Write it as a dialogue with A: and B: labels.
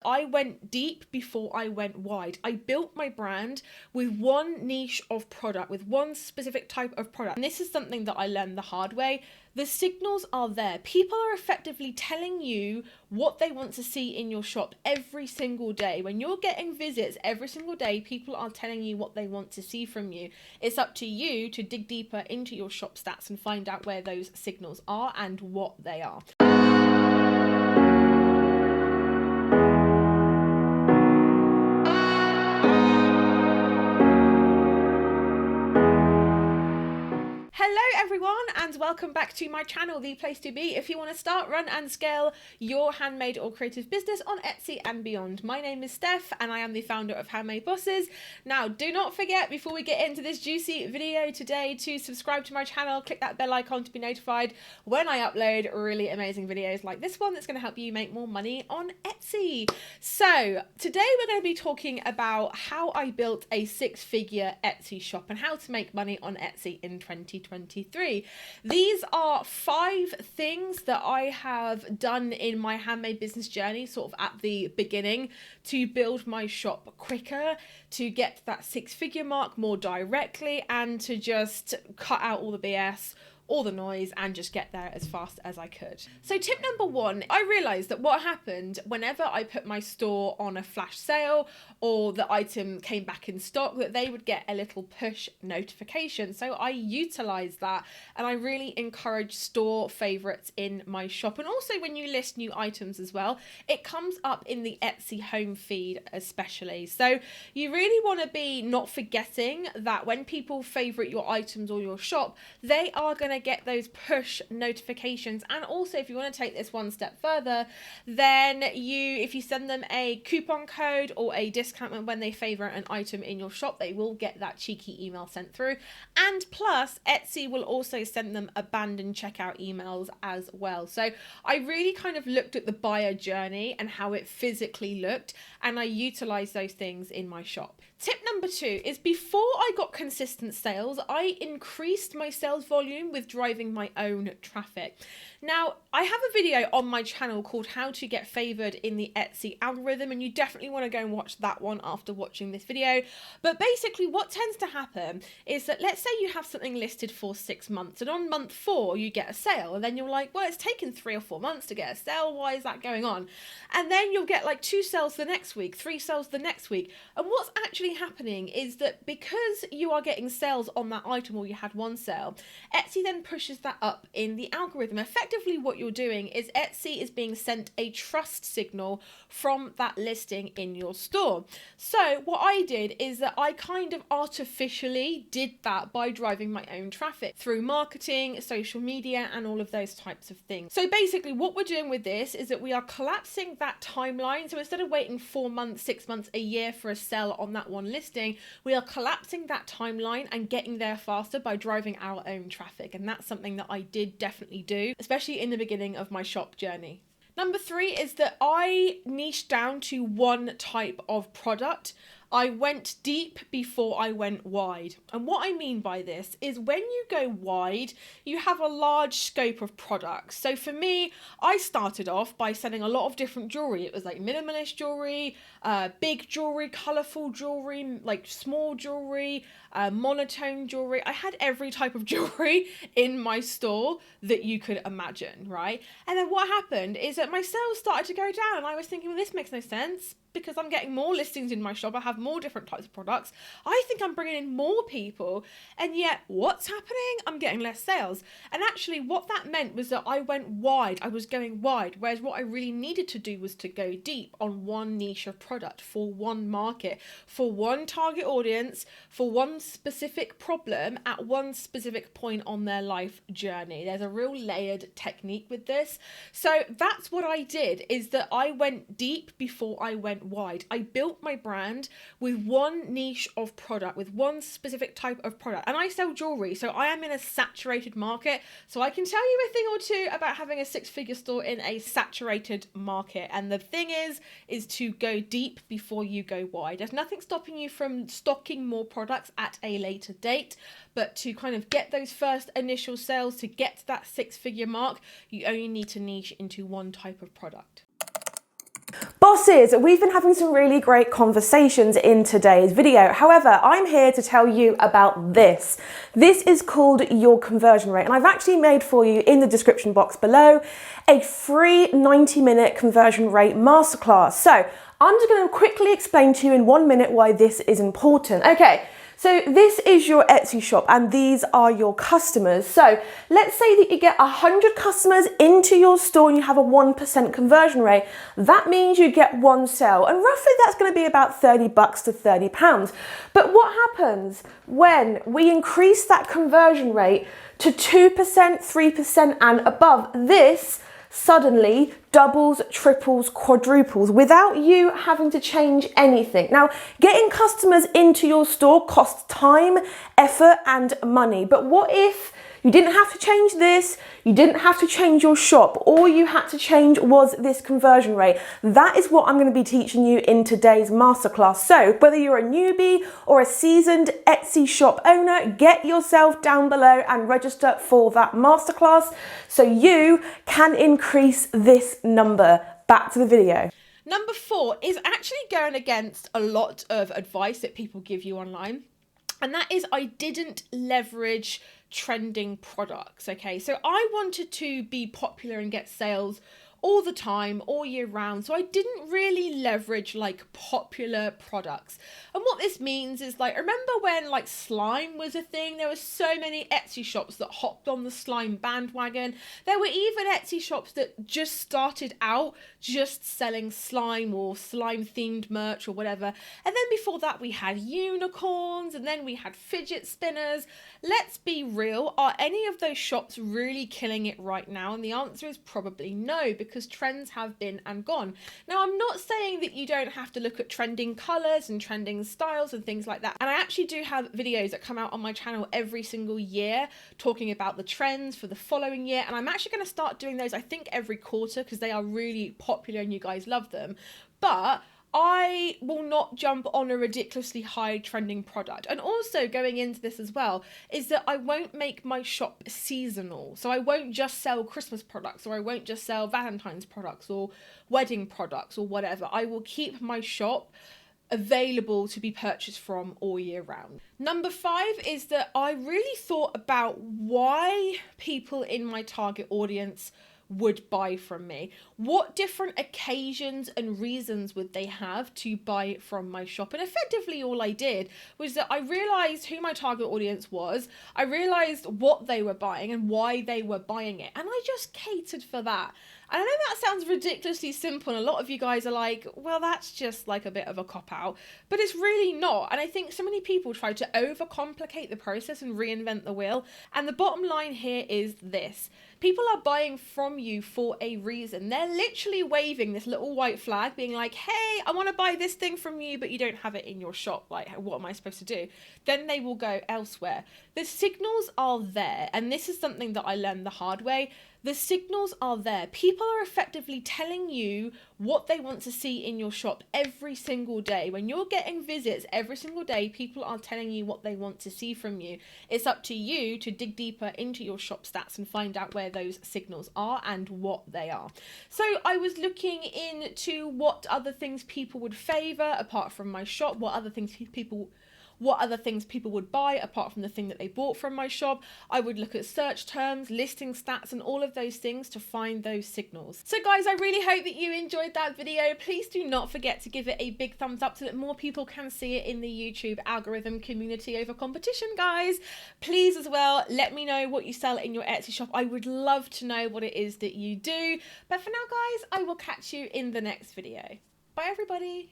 A: I went deep before I went wide. I built my brand with one niche of product, with one specific type of product. And this is something that I learned the hard way. The signals are there. People are effectively telling you what they want to see in your shop every single day. When you're getting visits every single day, people are telling you what they want to see from you. It's up to you to dig deeper into your shop stats and find out where those signals are and what they are. Hello everyone and welcome back to my channel, the place to be if you want to start, run and scale your handmade or creative business on Etsy and beyond. My name is Steph and I am the founder of Handmade Bosses. Now do not forget, before we get into this juicy video today, to subscribe to my channel, click that bell icon to be notified when I upload really amazing videos like this one that's going to help you make more money on Etsy. So today we're going to be talking about how I built a six-figure Etsy shop and how to make money on Etsy in 2023. These are 5 things that I have done in my handmade business journey, sort of at the beginning, to build my shop quicker, to get that 6-figure mark more directly, and to just cut out all the BS, all the noise, and just get there as fast as I could. So tip number 1, I realized that what happened whenever I put my store on a flash sale or the item came back in stock, that they would get a little push notification. So I utilized that and I really encourage store favorites in my shop. And also when you list new items as well, it comes up in the Etsy home feed especially. So you really want to be not forgetting that when people favorite your items or your shop, they are going to get those push notifications. And also, if you want to take this one step further, then if you send them a coupon code or a discount when they favorite an item in your shop, they will get that cheeky email sent through. And plus, Etsy will also send them abandoned checkout emails as well. So I really kind of looked at the buyer journey and how it physically looked, and I utilized those things in my shop. Tip number 2 is, before I got consistent sales, I increased my sales volume with driving my own traffic. Now, I have a video on my channel called How to Get Favored in the Etsy Algorithm, and you definitely want to go and watch that one after watching this video. But basically what tends to happen is that, let's say you have something listed for 6 months, and on month 4 you get a sale, and then you're like, well, it's taken 3 or 4 months to get a sale, why is that going on? And then you'll get like 2 sales the next week, 3 sales the next week. And what's actually happening is that because you are getting sales on that item, or you had 1 sale, Etsy then pushes that up in the algorithm. Effectively what you're doing is Etsy is being sent a trust signal from that listing in your store. So what I did is that I kind of artificially did that by driving my own traffic through marketing, social media, and all of those types of things. So basically what we're doing with this is that we are collapsing that timeline. So instead of waiting 4 months, 6 months, a year for a sell on that one listing, we are collapsing that timeline and getting there faster by driving our own traffic. And that's something that I did definitely do, especially in the beginning of my shop journey. Number 3 is that I niched down to one type of product. I went deep before I went wide. And what I mean by this is, when you go wide, you have a large scope of products. So for me, I started off by selling a lot of different jewelry. It was like minimalist jewelry, big jewelry, colorful jewelry, like small jewelry, monotone jewelry. I had every type of jewelry in my store that you could imagine, right? And then what happened is that my sales started to go down, and I was thinking, well, this makes no sense, because I'm getting more listings in my shop. I have more different types of products. I think I'm bringing in more people, and yet what's happening? I'm getting less sales. And actually what that meant was that I went wide. I was going wide, whereas what I really needed to do was to go deep on one niche of product for one market, for one target audience, for one specific problem at one specific point on their life journey. There's a real layered technique with this. So that's what I did, is that I went deep before I went wide. I built my brand with one niche of product, with one specific type of product. And I sell jewelry, so I am in a saturated market. So I can tell you a thing or two about having a 6-figure store in a saturated market. And the thing is to go deep before you go wide. There's nothing stopping you from stocking more products at a later date, but to kind of get those first initial sales, to get to that 6-figure mark, you only need to niche into one type of product.
B: Bosses, we've been having some really great conversations in today's video. However, I'm here to tell you about this. This is called your conversion rate, and I've actually made for you in the description box below a free 90-minute conversion rate masterclass. So I'm just going to quickly explain to you in 1 minute why this is important. Okay. So this is your Etsy shop and these are your customers. So let's say that you get 100 customers into your store and you have a 1% conversion rate. That means you get one sale, and roughly that's going to be about $30 to £30. But what happens when we increase that conversion rate to 2%, 3% and above? This suddenly doubles, triples, quadruples without you having to change anything. Now, getting customers into your store costs time, effort, and money. But what if you didn't have to change this, you didn't have to change your shop, all you had to change was this conversion rate? That is what I'm going to be teaching you in today's masterclass. So whether you're a newbie or a seasoned Etsy shop owner, get yourself down below and register for that masterclass so you can increase this number. Back to the video.
A: Number 4 is actually going against a lot of advice that people give you online. And that is, I didn't leverage trending products. Okay, so I wanted to be popular and get sales all the time, all year round. So I didn't really leverage like popular products. And what this means is, like, remember when like slime was a thing? There were so many Etsy shops that hopped on the slime bandwagon. There were even Etsy shops that just started out just selling slime or slime themed merch or whatever. And then before that we had unicorns, and then we had fidget spinners. Let's be real, are any of those shops really killing it right now? And the answer is probably no, because trends have been and gone. Now, I'm not saying that you don't have to look at trending colours and trending styles and things like that. And I actually do have videos that come out on my channel every single year talking about the trends for the following year. And I'm actually going to start doing those, I think, every quarter, because they are really popular and you guys love them. But I will not jump on a ridiculously high trending product. And also, going into this as well, is that I won't make my shop seasonal. So I won't just sell Christmas products, or I won't just sell Valentine's products or wedding products or whatever. I will keep my shop available to be purchased from all year round. Number 5 is that I really thought about why people in my target audience would buy from me. What different occasions and reasons would they have to buy from my shop? And effectively all I did was that I realized who my target audience was, I realized what they were buying and why they were buying it, and I just catered for that. And I know that sounds ridiculously simple, and a lot of you guys are like, well, that's just like a bit of a cop-out, but it's really not. And I think so many people try to overcomplicate the process and reinvent the wheel. And the bottom line here is this: people are buying from you for a reason. They're literally waving this little white flag being like, hey, I want to buy this thing from you, but you don't have it in your shop. Like, what am I supposed to do? Then they will go elsewhere. The signals are there, and this is something that I learned the hard way. The signals are there. People are effectively telling you what they want to see in your shop every single day. When you're getting visits every single day, people are telling you what they want to see from you. It's up to you to dig deeper into your shop stats and find out where those signals are and what they are. So I was looking into what other things people would favor apart from my shop, what other things people would buy apart from the thing that they bought from my shop. I would look at search terms, listing stats, and all of those things to find those signals. So guys, I really hope that you enjoyed that video. Please do not forget to give it a big thumbs up so that more people can see it in the YouTube algorithm community over competition, guys. Please as well, let me know what you sell in your Etsy shop. I would love to know what it is that you do. But for now, guys, I will catch you in the next video. Bye, everybody.